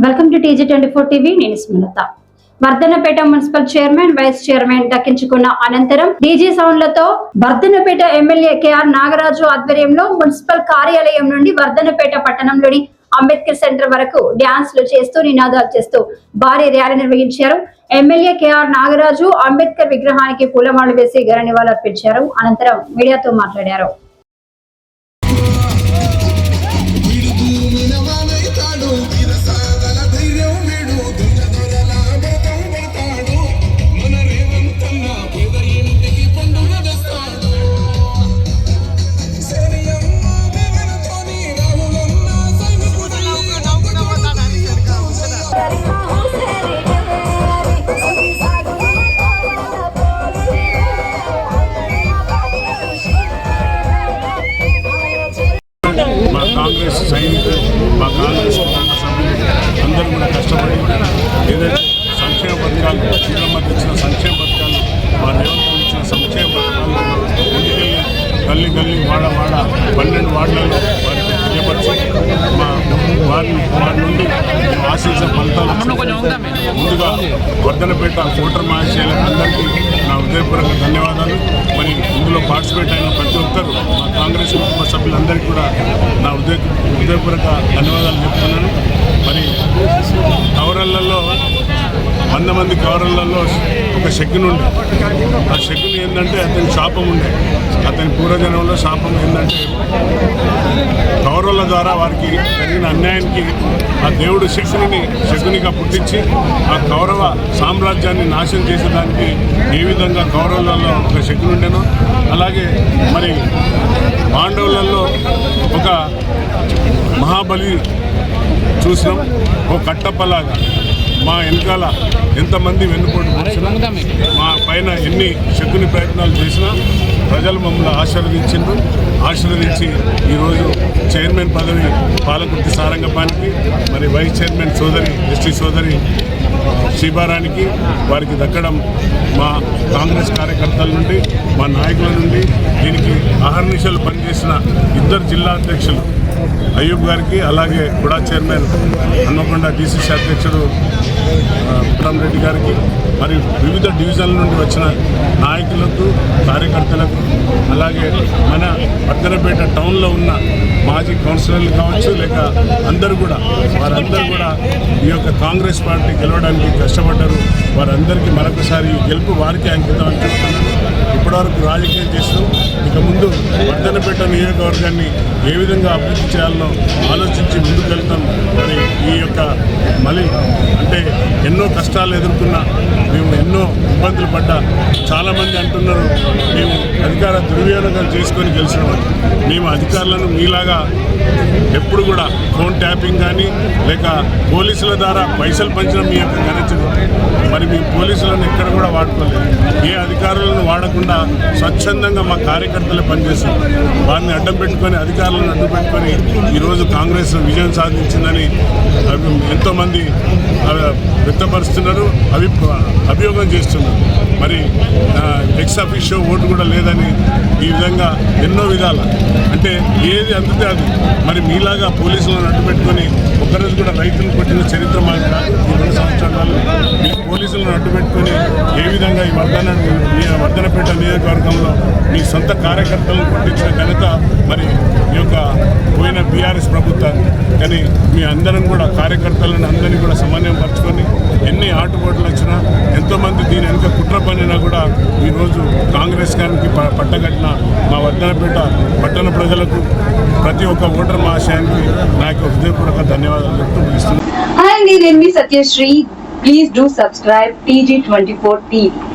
Welcome to TG24 TV. నేను Smilatha. Wardhannapet municipal chairman, vice chairman దక్కించుకున్న అనంతరం డీజే సౌండ్లతో వర్ధనపేట ఎమ్మెల్యే KR నాగరాజు ఆధ్వర్యంలో మున్సిపల్ కార్యాలయం నుండి వర్ధనపేట పట్టణంలోని అంబేద్కర్ సెంటర్ వరకు డ్యాన్స్లు చేస్తూ నినాదాలు చేస్తూ భారీ ర్యాలీ నిర్వహించారు. ఎమ్మెల్యే KR నాగరాజు అంబేద్కర్ విగ్రహానికి పూలమాలలు వేసి ఘన నివాళులర్పించారు. అనంతరం మీడియాతో మాట్లాడారు. మా కాంగ్రెస్ సైనికులు, మా కాంగ్రెస్ కుటుంబ సభ్యులు అందరూ కూడా కష్టపడి ఏదైతే సంక్షేమ పథకాలు చంద్రమ్మ తెచ్చిన సంక్షేమ పథకాలు, మా రేవంత్ ఇచ్చిన సంక్షేమ పథకాలు ముందుకెళ్ళి గల్లీ గల్లీ వాడ 12 వార్డులలో వారికి తెలియపరిచి వారి నుండి ఆశించిన ఫలితాలు ముందుగా వర్ధనపేట ఓటర్ మహాశయులకు అందరికీ నా హృదయపూర్వక ధన్యవాదాలు. మరి ఇందులో పార్టిసిపేట్ అయిన ప్రతి ఒక్కరు మా కాంగ్రెస్ కుటుంబ సభ్యులందరికీ కూడా నా హృదయపూర్వక ధన్యవాదాలు చెప్తున్నాను. మరి కౌరళ్లలో 100 మంది కౌరళ్లలో ఒక శకుని ఉండే, ఆ శకుని ఏంటంటే అతని శాపం ఉండే. అతని పూర్వజన్మలో శాపం ఏంటంటే కౌరవుల ద్వారా వారికి జరిగిన అన్యాయానికి ఆ దేవుడు శకునిగా పుట్టించి ఆ కౌరవ సామ్రాజ్యాన్ని నాశనం చేసేదానికి ఏ విధంగా కౌరవులలో ఒక శకుని ఉండేనో, అలాగే మరి పాండవులలో ఒక మహాబలి చూసినాం. ఓ కట్టప్పలాగా మా వెనకాల ఎంతమంది వెన్నుపోటు వచ్చినా, మా పైన ఎన్ని శకుని ప్రయత్నాలు చేసినా ప్రజలు మమ్మల్ని ఆశీర్వదించి ఈరోజు చైర్మన్ పదవి పాలకుర్తి సారంగపానికి, మరి వైస్ చైర్మన్ సోదరి ఎస్టీ సోదరి శిబారానికి వారికి దక్కడం మా కాంగ్రెస్ కార్యకర్తల నుండి, మా నాయకుల నుండి, దీనికి అహర్నిశలు పనిచేసిన 2 జిల్లా అధ్యక్షులు అయ్యూబ్ గారికి, అలాగే కూడా చైర్మన్ హన్మకొండ DCC అధ్యక్షుడు రెడ్డి గారికి, మరి వివిధ డివిజన్ల నుండి వచ్చిన నాయకులకు, కార్యకర్తలకు, అలాగే మన వర్ధనపేట టౌన్లో ఉన్న మాజీ కౌన్సిలర్లు కావచ్చు, లేక వారందరూ కూడా ఈ యొక్క కాంగ్రెస్ పార్టీ గెలవడానికి కష్టపడ్డారు. వారందరికీ మరొకసారి గెలుపు వారికి అంకితం అని చెప్తున్నాను. ఇప్పటివరకు రాజకీయం చేస్తూ ఇక ముందు వర్ధనపేట నియోజకవర్గాన్ని ఏ విధంగా అభివృద్ధి చేయాలనో ఆలోచించి ముందుకెళ్తాం. మరి ఈ యొక్క మళ్ళీ అంటే ఎన్నో కష్టాలు ఎదుర్కొన్నా, మేము ఎన్నో ఇబ్బందులు పడ్డా, చాలామంది అంటున్నారు మేము అధికార దుర్వినియోగాలు చేసుకొని గెలిచినామని. మేము అధికారులను మీలాగా ఎప్పుడు కూడా ఫోన్ ట్యాపింగ్ కానీ లేక పోలీసుల ద్వారా పైసలు పంచడం మీ యొక్క ఘనతలు. మరి మీ పోలీసులను ఎక్కడ కూడా వాడుకోలేదు. ఏ అధికారులను వాడకుండా స్వచ్ఛందంగా మా కార్యకర్తలే పనిచేస్తారు. వారిని అడ్డం పెట్టుకొని, అధికారులను అడ్డం పెట్టుకొని ఈరోజు కాంగ్రెస్ విజయం సాధించిందని ఎంతోమంది వ్యక్తపరుస్తున్నారు, అభియోగం చేస్తున్నారు. మరి ఎక్స్ అఫీషియో ఓటు కూడా లేదని ఈ విధంగా ఎన్నో విధాల అంటే ఏది అందుతే అది. మరి మీలాగా పోలీసులను అడ్డు పెట్టుకొని ఒక్కరోజు కూడా రైతులను కొట్టిన చరిత్ర మాకు కాదు. ఈ 2 సంవత్సరాలు మీ పోలీసులను అడ్డు పెట్టుకొని ఏ విధంగా ఈ వర్ధనపేట నియోజకవర్గంలో మీ సొంత కార్యకర్తలను కొట్టించిన ఘనత మరి ఈ యొక్క పోయిన BRS ప్రభుత్వాన్ని. కానీ మీ అందరం కూడా కార్యకర్తలను అందరినీ కూడా సమన్వయం పరుచుకొని ఎన్ని ఆటుపోట్లు వచ్చినా, ఎంతోమంది దీని వెనుక కుట్ర పనినా కూడా ఈరోజు కాంగ్రెస్ గారికి పట్టగట్టిన మా వర్ధనపేట పట్టణ ప్రజలకు, ప్రతి ఒక్క ఓటర్ మహాశయానికి నా యొక్క హృదయపూర్వక ధన్యవాదాలు చెప్తూ ముగిస్తున్నాను. హాయ్ అండి, నేను మీ Satyasri. Please do subscribe TG24 TV.